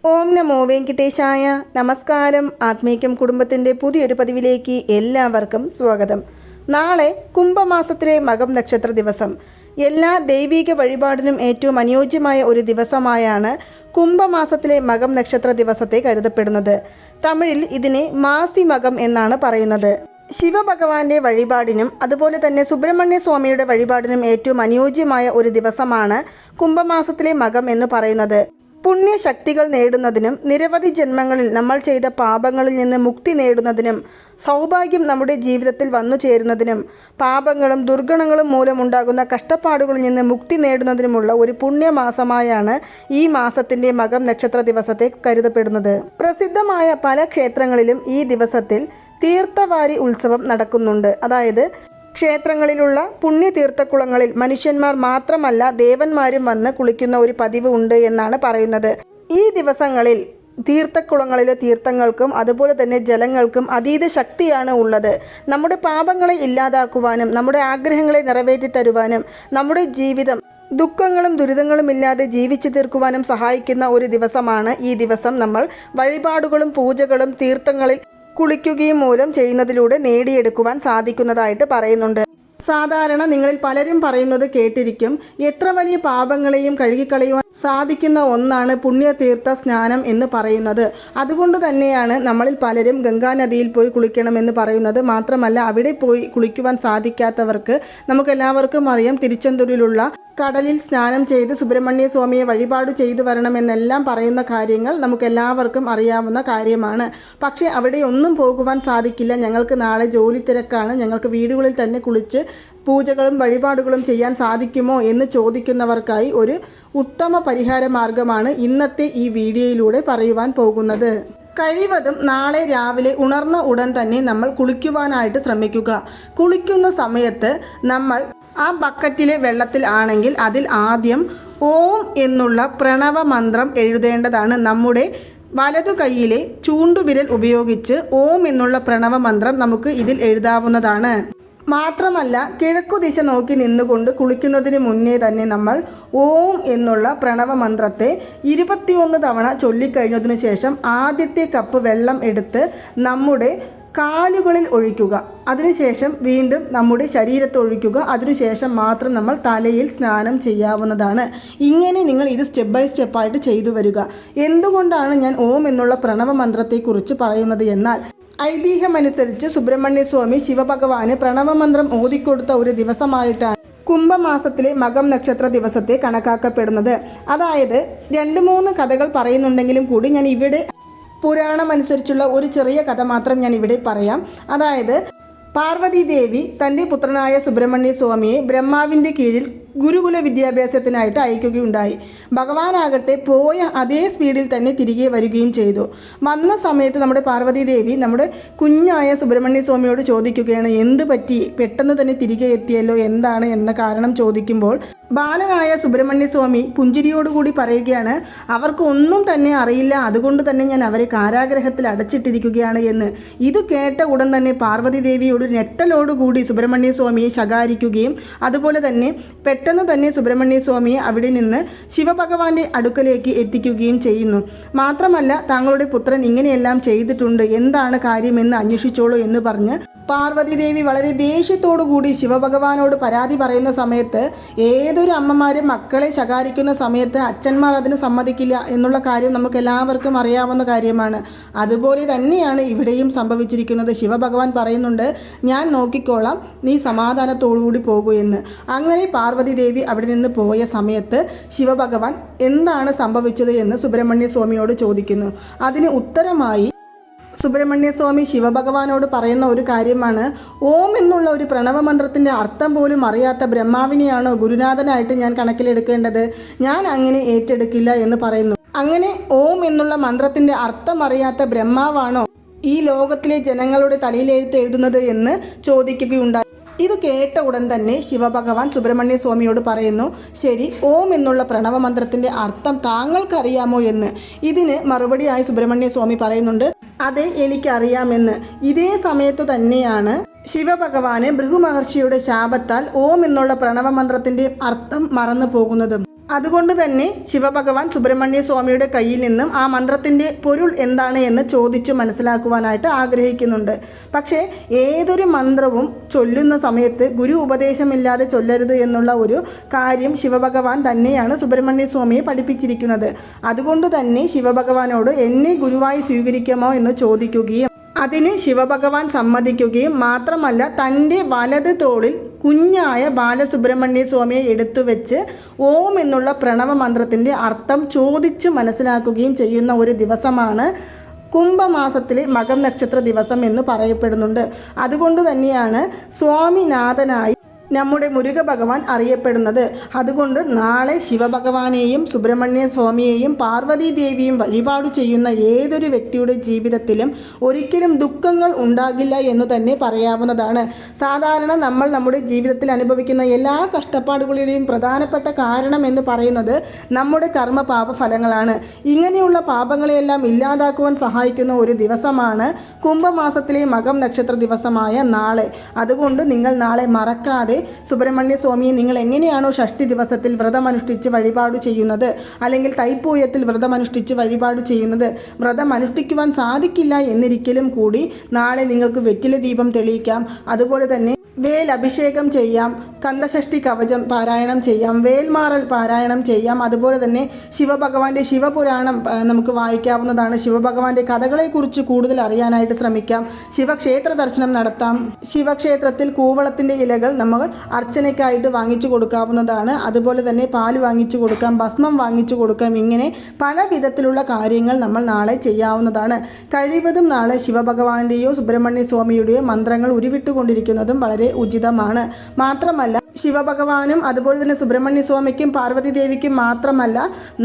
ഓം നമോ വെങ്കിട്ടേശായ. നമസ്കാരം. ആത്മീകം കുടുംബത്തിൻ്റെ പുതിയൊരു പതിവിലേക്ക് എല്ലാവർക്കും സ്വാഗതം. നാളെ കുംഭമാസത്തിലെ മകം നക്ഷത്ര ദിവസം. എല്ലാ ദൈവിക വഴിപാടിനും ഏറ്റവും അനുയോജ്യമായ ഒരു ദിവസമായാണ് കുംഭമാസത്തിലെ മകം നക്ഷത്ര ദിവസത്തെ കരുതപ്പെടുന്നത്. തമിഴിൽ ഇതിനെ മാസി മകം എന്നാണ് പറയുന്നത്. ശിവഭഗവാന്റെ വഴിപാടിനും അതുപോലെ തന്നെ സുബ്രഹ്മണ്യ സ്വാമിയുടെ വഴിപാടിനും ഏറ്റവും അനുയോജ്യമായ ഒരു ദിവസമാണ് കുംഭമാസത്തിലെ മകം എന്ന് പറയുന്നത്. പുണ്യശക്തികൾ നേടുന്നതിനും നിരവധി ജന്മങ്ങളിൽ നമ്മൾ ചെയ്ത പാപങ്ങളിൽ നിന്ന് മുക്തി നേടുന്നതിനും സൗഭാഗ്യം നമ്മുടെ ജീവിതത്തിൽ വന്നു ചേരുന്നതിനും പാപങ്ങളും ദുർഗുണങ്ങളും മൂലമുണ്ടാകുന്ന കഷ്ടപ്പാടുകളിൽ നിന്ന് മുക്തി നേടുന്നതിനുമുള്ള ഒരു പുണ്യമാസമായാണ് ഈ മാസത്തിൻ്റെ മകം നക്ഷത്ര ദിവസത്തെ കരുതപ്പെടുന്നത്. പ്രസിദ്ധമായ പല ക്ഷേത്രങ്ങളിലും ഈ ദിവസത്തിൽ തീർത്ഥവാരി ഉത്സവം നടക്കുന്നുണ്ട്. അതായത് ക്ഷേത്രങ്ങളിലുള്ള പുണ്യതീർത്ഥക്കുളങ്ങളിൽ മനുഷ്യന്മാർ മാത്രമല്ല ദേവന്മാരും വന്ന് കുളിക്കുന്ന ഒരു പതിവ് ഉണ്ട് എന്നാണ് പറയുന്നത്. ഈ ദിവസങ്ങളിൽ തീർത്ഥക്കുളങ്ങളിലെ തീർത്ഥങ്ങൾക്കും അതുപോലെ തന്നെ ജലങ്ങൾക്കും അതീത ശക്തിയാണ് ഉള്ളത്. നമ്മുടെ പാപങ്ങളെ ഇല്ലാതാക്കുവാനും നമ്മുടെ ആഗ്രഹങ്ങളെ നിറവേറ്റി തരുവാനും നമ്മുടെ ജീവിതം ദുഃഖങ്ങളും ദുരിതങ്ങളും ഇല്ലാതെ ജീവിച്ചു തീർക്കുവാനും സഹായിക്കുന്ന ഒരു ദിവസമാണ് ഈ ദിവസം. നമ്മൾ വഴിപാടുകളും പൂജകളും തീർത്ഥങ്ങളിൽ കുളിക്കുകയും മൂലം ചെയ്യുന്നതിലൂടെ നേടിയെടുക്കുവാൻ സാധിക്കുന്നതായിട്ട് പറയുന്നുണ്ട്. സാധാരണ നിങ്ങളിൽ പലരും പറയുന്നത് കേട്ടിരിക്കും, എത്ര വലിയ പാപങ്ങളെയും കഴുകിക്കളയുവാൻ സാധിക്കുന്ന ഒന്നാണ് പുണ്യതീർത്ഥ സ്നാനം എന്ന് പറയുന്നത്. അതുകൊണ്ട് തന്നെയാണ് നമ്മളിൽ പലരും ഗംഗാനദിയിൽ പോയി കുളിക്കണമെന്ന് പറയുന്നത്. മാത്രമല്ല, അവിടെ പോയി കുളിക്കുവാൻ സാധിക്കാത്തവർക്ക് നമുക്കെല്ലാവർക്കും അറിയാം, തിരുച്ചെന്തൂരിലുള്ള കടലിൽ സ്നാനം ചെയ്ത് സുബ്രഹ്മണ്യ സ്വാമിയെ വഴിപാട് ചെയ്തു വരണമെന്നെല്ലാം പറയുന്ന കാര്യങ്ങൾ നമുക്കെല്ലാവർക്കും അറിയാവുന്ന കാര്യമാണ്. പക്ഷേ അവിടെ ഒന്നും പോകുവാൻ സാധിക്കില്ല, ഞങ്ങൾക്ക് നാളെ ജോലി തിരക്കാണ്, ഞങ്ങൾക്ക് വീടുകളിൽ തന്നെ കുളിച്ച് പൂജകളും വഴിപാടുകളും ചെയ്യാൻ സാധിക്കുമോ എന്ന് ചോദിക്കുന്നവർക്കായി ഒരു ഉത്തമ പരിഹാര മാർഗമാണ് ഇന്നത്തെ ഈ വീഡിയോയിലൂടെ പറയുവാൻ പോകുന്നത്. കഴിവതും നാളെ രാവിലെ ഉണർന്ന ഉടൻ തന്നെ നമ്മൾ കുളിക്കുവാനായിട്ട് ശ്രമിക്കുക. കുളിക്കുന്ന സമയത്ത് നമ്മൾ ആ ബക്കറ്റിലെ വെള്ളത്തിൽ ആണെങ്കിൽ അതിൽ ആദ്യം ഓം എന്നുള്ള പ്രണവ മന്ത്രം എഴുതേണ്ടതാണ്. നമ്മുടെ വലതു കൈയിലെ ചൂണ്ടുവിരൽ ഉപയോഗിച്ച് ഓം എന്നുള്ള പ്രണവ മന്ത്രം നമുക്ക് ഇതിൽ എഴുതാവുന്നതാണ്. മാത്രമല്ല, കിഴക്കുദിശ നോക്കി നിന്നുകൊണ്ട് കുളിക്കുന്നതിന് മുന്നേ തന്നെ നമ്മൾ ഓം എന്നുള്ള പ്രണവ മന്ത്രത്തെ 21 തവണ ചൊല്ലിക്കഴിഞ്ഞതിനു ശേഷം ആദ്യത്തെ കപ്പ് വെള്ളം എടുത്ത് നമ്മുടെ കാലുകളിൽ ഒഴിക്കുക. അതിനുശേഷം വീണ്ടും നമ്മുടെ ശരീരത്ത് ഒഴിക്കുക. അതിനുശേഷം മാത്രം നമ്മൾ തലയിൽ സ്നാനം ചെയ്യാവുന്നതാണ്. ഇങ്ങനെ നിങ്ങൾ ഇത് സ്റ്റെപ്പ് ബൈ സ്റ്റെപ്പായിട്ട് ചെയ്തു വരിക. എന്തുകൊണ്ടാണ് ഞാൻ ഓം എന്നുള്ള പ്രണവ മന്ത്രത്തെക്കുറിച്ച് പറയുന്നത് എന്നാൽ, ഐതിഹ്യമനുസരിച്ച് സുബ്രഹ്മണ്യ സ്വാമി ശിവഭഗവാന് പ്രണവമന്ത്രം ഓതിക്കൊടുത്ത ഒരു ദിവസമായിട്ടാണ് കുംഭമാസത്തിലെ മകം നക്ഷത്ര ദിവസത്തെ കണക്കാക്കപ്പെടുന്നത്. അതായത് 2-3 കഥകൾ പറയുന്നുണ്ടെങ്കിലും കൂടി ഞാൻ ഇവിടെ പുരാണമനുസരിച്ചുള്ള ഒരു ചെറിയ കഥ മാത്രം ഞാൻ ഇവിടെ പറയാം. അതായത് പാർവതി ദേവി തൻ്റെ പുത്രനായ സുബ്രഹ്മണ്യ സ്വാമിയെ ബ്രഹ്മാവിൻ്റെ കീഴിൽ ഗുരുകുല വിദ്യാഭ്യാസത്തിനായിട്ട് അയക്കുകയുണ്ടായി. ഭഗവാനാകട്ടെ പോയ അതേ സ്പീഡിൽ തന്നെ തിരികെ വരികയും ചെയ്തു. വന്ന സമയത്ത് നമ്മുടെ പാർവതി ദേവി നമ്മുടെ കുഞ്ഞായ സുബ്രഹ്മണ്യ സ്വാമിയോട് ചോദിക്കുകയാണ്, എന്ത് പറ്റി പെട്ടെന്ന് തന്നെ തിരികെ എത്തിയല്ലോ, എന്താണ് എന്ന കാരണം ചോദിക്കുമ്പോൾ ബാലനായ സുബ്രഹ്മണ്യ സ്വാമി പുഞ്ചിരിയോടുകൂടി പറയുകയാണ്, അവർക്ക് ഒന്നും തന്നെ അറിയില്ല, അതുകൊണ്ട് തന്നെ ഞാൻ അവരെ കാരാഗ്രഹത്തിൽ അടച്ചിട്ടിരിക്കുകയാണ് എന്ന്. ഇത് കേട്ട ഉടൻ തന്നെ പാർവതി ദേവിയോട് ഞെട്ടലോടുകൂടി സുബ്രഹ്മണ്യ സ്വാമിയെ ശകാരിക്കുകയും അതുപോലെ തന്നെ പെട്ടെന്ന് തന്നെ സുബ്രഹ്മണ്യ സ്വാമിയെ അവിടെ നിന്ന് ശിവഭഗവാന്റെ അടുക്കലേക്ക് എത്തിക്കുകയും ചെയ്യുന്നു. മാത്രമല്ല, താങ്കളുടെ പുത്രൻ ഇങ്ങനെയെല്ലാം ചെയ്തിട്ടുണ്ട്, എന്താണ് കാര്യമെന്ന് അന്വേഷിച്ചോളൂ എന്ന് പറഞ്ഞ് പാർവതി ദേവി വളരെ ദേഷ്യത്തോടു കൂടി ശിവഭഗവാനോട് പരാതി പറയുന്ന സമയത്ത്, ഏതൊരു അമ്മമാരും മക്കളെ ശകാരിക്കുന്ന സമയത്ത് അച്ഛന്മാർ അതിന് സമ്മതിക്കില്ല എന്നുള്ള കാര്യം നമുക്ക് എല്ലാവർക്കും അറിയാവുന്ന കാര്യമാണ്. അതുപോലെ തന്നെയാണ് ഇവിടെയും സംഭവിച്ചിരിക്കുന്നത്. ശിവഭഗവാൻ പറയുന്നുണ്ട്, ഞാൻ നോക്കിക്കോളാം, നീ സമാധാനത്തോടുകൂടി പോകൂ എന്ന്. അങ്ങനെ പാർവതി ദേവി അവിടെ നിന്ന് പോയ സമയത്ത് ശിവഭഗവാൻ എന്താണ് സംഭവിച്ചത് എന്ന് സുബ്രഹ്മണ്യ സ്വാമിയോട് ചോദിക്കുന്നു. അതിന് ഉത്തരമായി സുബ്രഹ്മണ്യ സ്വാമി ശിവഭഗവാനോട് പറയുന്ന ഒരു കാര്യമാണ്, ഓം എന്നുള്ള ഒരു പ്രണവമന്ത്രത്തിൻ്റെ അർത്ഥം പോലും അറിയാത്ത ബ്രഹ്മാവിനെയാണോ ഗുരുനാഥനായിട്ട് ഞാൻ കണക്കിലെടുക്കേണ്ടത്? ഞാൻ അങ്ങനെ ഏറ്റെടുക്കില്ല എന്ന് പറയുന്നു. അങ്ങനെ ഓം എന്നുള്ള മന്ത്രത്തിൻ്റെ അർത്ഥം അറിയാത്ത ബ്രഹ്മാവാണോ ഈ ലോകത്തിലെ ജനങ്ങളുടെ തലയിലെഴുത്ത് എഴുതുന്നത് എന്ന് ചോദിക്കുകയുണ്ടായി. ഇത് കേട്ട ഉടൻ തന്നെ ശിവഭഗവാൻ സുബ്രഹ്മണ്യ സ്വാമിയോട് പറയുന്നു, ശരി, ഓം എന്നുള്ള പ്രണവമന്ത്രത്തിൻ്റെ അർത്ഥം താങ്കൾക്കറിയാമോ എന്ന്. ഇതിന് മറുപടിയായി സുബ്രഹ്മണ്യ സ്വാമി പറയുന്നുണ്ട്, അതെ, എനിക്കറിയാമെന്ന്. ഇതേ സമയത്തു തന്നെയാണ് ശിവഭഗവാന് ഭൃഗു മഹർഷിയുടെ ശാപത്താൽ ഓം എന്നുള്ള പ്രണവമന്ത്രത്തിൻ്റെ അർത്ഥം മറന്നു പോകുന്നതും. അതുകൊണ്ട് തന്നെ ശിവഭഗവാൻ സുബ്രഹ്മണ്യ സ്വാമിയുടെ കയ്യിൽ നിന്നും ആ മന്ത്രത്തിൻ്റെ പൊരുൾ എന്താണ് എന്ന് ചോദിച്ചു മനസ്സിലാക്കുവാനായിട്ട് ആഗ്രഹിക്കുന്നുണ്ട്. പക്ഷേ ഏതൊരു മന്ത്രവും ചൊല്ലുന്ന സമയത്ത് ഗുരു ഉപദേശമില്ലാതെ ചൊല്ലരുത് എന്നുള്ള ഒരു കാര്യം ശിവഭഗവാൻ തന്നെയാണ് സുബ്രഹ്മണ്യ സ്വാമിയെ പഠിപ്പിച്ചിരിക്കുന്നത്. അതുകൊണ്ട് തന്നെ ശിവഭഗവാനോട് എന്നെ ഗുരുവായി സ്വീകരിക്കാമോ എന്ന് ചോദിക്കുകയും അതിന് ശിവഭഗവാൻ സമ്മതിക്കുകയും മാത്രമല്ല തൻ്റെ വലത് തോളിൽ കുഞ്ഞായ ബാലസുബ്രഹ്മണ്യ സ്വാമിയെ എടുത്തു വെച്ച് ഓം എന്നുള്ള പ്രണവ മന്ത്രത്തിൻ്റെ അർത്ഥം ചോദിച്ചു മനസ്സിലാക്കുകയും ചെയ്യുന്ന ഒരു ദിവസമാണ് കുംഭമാസത്തിലെ മകം നക്ഷത്ര ദിവസം എന്ന് പറയപ്പെടുന്നുണ്ട്. അതുകൊണ്ട് തന്നെയാണ് സ്വാമിനാഥനായി നമ്മുടെ മുരുക ഭഗവാൻ അറിയപ്പെടുന്നത്. അതുകൊണ്ട് നാളെ ശിവഭഗവാനെയും സുബ്രഹ്മണ്യ സ്വാമിയെയും പാർവതി ദേവിയും വഴിപാട് ചെയ്യുന്ന ഏതൊരു വ്യക്തിയുടെ ജീവിതത്തിലും ഒരിക്കലും ദുഃഖങ്ങൾ ഉണ്ടാകില്ല എന്ന് തന്നെ പറയാവുന്നതാണ്. സാധാരണ നമ്മൾ നമ്മുടെ ജീവിതത്തിൽ അനുഭവിക്കുന്ന എല്ലാ കഷ്ടപ്പാടുകളുടെയും പ്രധാനപ്പെട്ട കാരണം എന്ന് പറയുന്നത് നമ്മുടെ കർമ്മ പാപഫലങ്ങളാണ്. ഇങ്ങനെയുള്ള പാപങ്ങളെയെല്ലാം ഇല്ലാതാക്കുവാൻ സഹായിക്കുന്ന ഒരു ദിവസമാണ് കുംഭമാസത്തിലെ മകം നക്ഷത്ര ദിവസമായ നാളെ. അതുകൊണ്ട് നിങ്ങൾ നാളെ മറക്കാതെ സുബ്രഹ്മണ്യ സ്വാമിയെ നിങ്ങൾ എങ്ങനെയാണോ ഷഷ്ടി ദിവസത്തിൽ വ്രതമനുഷ്ഠിച്ച് വഴിപാട് ചെയ്യുന്നത്, അല്ലെങ്കിൽ തൈപ്പൂയത്തിൽ വ്രതമനുഷ്ഠിച്ച് വഴിപാട് ചെയ്യുന്നത്, വ്രതമനുഷ്ഠിക്കുവാൻ സാധിക്കില്ല എന്നിരിക്കലും കൂടി നാളെ നിങ്ങൾക്ക് വെറ്റില ദീപം തെളിയിക്കാം. അതുപോലെ തന്നെ വേൽ അഭിഷേകം ചെയ്യാം, കന്ദഷഷ്ടി കവചം പാരായണം ചെയ്യാം, വേൽമാറൽ പാരായണം ചെയ്യാം. അതുപോലെ തന്നെ ശിവഭഗവാന്റെ ശിവപുരാണം നമുക്ക് വായിക്കാവുന്നതാണ്. ശിവഭഗവാന്റെ കഥകളെക്കുറിച്ച് കൂടുതൽ അറിയാനായിട്ട് ശ്രമിക്കാം. ശിവക്ഷേത്ര ദർശനം നടത്താം. ശിവക്ഷേത്രത്തിൽ കൂവളത്തിൻ്റെ ഇലകൾ നമ്മൾ അർച്ചനയ്ക്കായിട്ട് വാങ്ങിച്ചു കൊടുക്കാവുന്നതാണ്. അതുപോലെ തന്നെ പാല് വാങ്ങിച്ചു കൊടുക്കാം, ഭസ്മം വാങ്ങിച്ചു കൊടുക്കാം. ഇങ്ങനെ പല വിധത്തിലുള്ള കാര്യങ്ങൾ നമ്മൾ നാളെ ചെയ്യാവുന്നതാണ്. കഴിവതും നാളെ ശിവഭഗവാന്റെയോ സുബ്രഹ്മണ്യ സ്വാമിയുടെയോ മന്ത്രങ്ങൾ ഉരുവിട്ടുകൊണ്ടിരിക്കുന്നതും വളരെ ഉചിതമാണ്. മാത്രമല്ല ശിവഭഗവാനും അതുപോലെ തന്നെ സുബ്രഹ്മണ്യ സ്വാമിക്കും പാർവതി ദേവിക്കും മാത്രമല്ല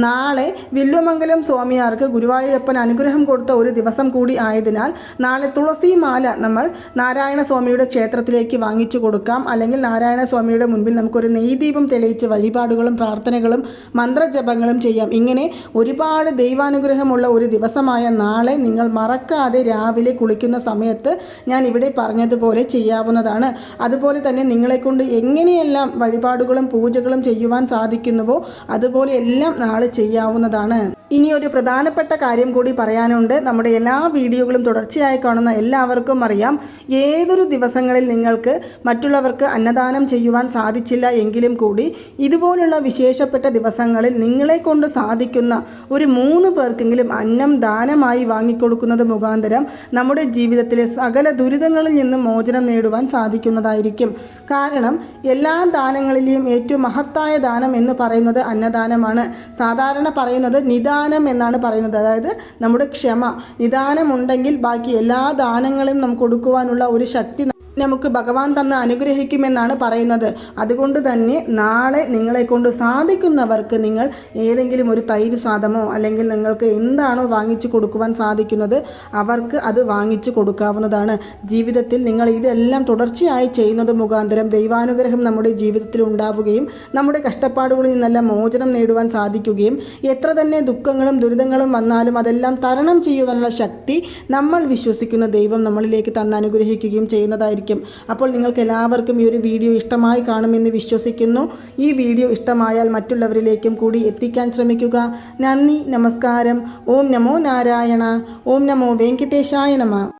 നാളെ വില്വമംഗലം സ്വാമിയാർക്ക് ഗുരുവായൂരപ്പൻ അനുഗ്രഹം കൊടുത്ത ഒരു ദിവസം കൂടി ആയതിനാൽ നാളെ തുളസി മാല നമ്മൾ നാരായണ സ്വാമിയുടെ ക്ഷേത്രത്തിലേക്ക് വാങ്ങിച്ചു കൊടുക്കാം. അല്ലെങ്കിൽ നാരായണ സ്വാമിയുടെ മുൻപിൽ നമുക്കൊരു നെയ്ദീപം തെളിയിച്ച് വഴിപാടുകളും പ്രാർത്ഥനകളും മന്ത്രജപങ്ങളും ചെയ്യാം. ഇങ്ങനെ ഒരുപാട് ദൈവാനുഗ്രഹമുള്ള ഒരു ദിവസമായ നാളെ നിങ്ങൾ മറക്കാതെ രാവിലെ കുളിക്കുന്ന സമയത്ത് ഞാൻ ഇവിടെ പറഞ്ഞതുപോലെ ചെയ്യാവുന്നതാണ്. അതുപോലെ തന്നെ നിങ്ങളെക്കൊണ്ട് എങ്ങനെയെല്ലാം വഴിപാടുകളും പൂജകളും ചെയ്യുവാൻ സാധിക്കുന്നുവോ അതുപോലെ എല്ലാം നാളെ ചെയ്യാവുന്നതാണ്. ഇനി ഒരു പ്രധാനപ്പെട്ട കാര്യം കൂടി പറയാനുണ്ട്. നമ്മുടെ എല്ലാ വീഡിയോകളും തുടർച്ചയായി കാണുന്ന എല്ലാവർക്കും അറിയാം, ഏതൊരു ദിവസങ്ങളിൽ നിങ്ങൾക്ക് മറ്റുള്ളവർക്ക് അന്നദാനം ചെയ്യുവാൻ സാധിച്ചില്ല എങ്കിലും കൂടി ഇതുപോലുള്ള വിശേഷപ്പെട്ട ദിവസങ്ങളിൽ നിങ്ങളെ കൊണ്ട് സാധിക്കുന്ന ഒരു 3 പേർക്കെങ്കിലും അന്നം ദാനമായി വാങ്ങിക്കൊടുക്കുന്നത് മുഖാന്തരം നമ്മുടെ ജീവിതത്തിലെ സകല ദുരിതങ്ങളിൽ നിന്നും മോചനം നേടുവാൻ സാധിക്കുന്നതായിരിക്കും. കാരണം എല്ലാ ദാനങ്ങളിലെയും ഏറ്റവും മഹത്തായ ദാനം എന്ന് പറയുന്നത് അന്നദാനമാണ്. സാധാരണ പറയുന്നത് നിദാനം എന്നാണ് പറയുന്നത്. അതായത് നമ്മുടെ ക്ഷമ, നിദാനമുണ്ടെങ്കിൽ ബാക്കി എല്ലാ ദാനങ്ങളും നമുക്ക് കൊടുക്കുവാനുള്ള ഒരു ശക്തി നമുക്ക് ഭഗവാൻ തന്ന് അനുഗ്രഹിക്കുമെന്നാണ് പറയുന്നത്. അതുകൊണ്ട് തന്നെ നാളെ നിങ്ങളെ കൊണ്ട് സാധിക്കുന്നവർക്ക് നിങ്ങൾ ഏതെങ്കിലും ഒരു തൈര് സാദമോ അല്ലെങ്കിൽ നിങ്ങൾക്ക് എന്താണോ വാങ്ങിച്ചു കൊടുക്കുവാൻ സാധിക്കുന്നത് അവർക്ക് അത് വാങ്ങിച്ചു കൊടുക്കാവുന്നതാണ്. ജീവിതത്തിൽ നിങ്ങൾ ഇതെല്ലാം തുടർച്ചയായി ചെയ്യുന്നത് മുഖാന്തരം ദൈവാനുഗ്രഹം നമ്മുടെ ജീവിതത്തിൽ ഉണ്ടാവുകയും നമ്മുടെ കഷ്ടപ്പാടുകളിൽ നിന്നെല്ലാം മോചനം നേടുവാൻ സാധിക്കുകയും എത്ര തന്നെ ദുഃഖങ്ങളും ദുരിതങ്ങളും വന്നാലും അതെല്ലാം തരണം ചെയ്യുവാനുള്ള ശക്തി നമ്മൾ വിശ്വസിക്കുന്ന ദൈവം നമ്മളിലേക്ക് തന്ന് അനുഗ്രഹിക്കുകയും ചെയ്യുന്നതായിരിക്കും. അപ്പോൾ നിങ്ങൾക്ക് എല്ലാവർക്കും ഈ ഒരു വീഡിയോ ഇഷ്ടമായി കാണുമെന്ന് വിശ്വസിക്കുന്നു. ഈ വീഡിയോ ഇഷ്ടമായാൽ മറ്റുള്ളവരിലേക്കും കൂടി എത്തിക്കാൻ ശ്രമിക്കുക. നന്ദി, നമസ്കാരം. ഓം നമോ നാരായണ. ഓം നമോ വെങ്കിടേശായ നമഃ.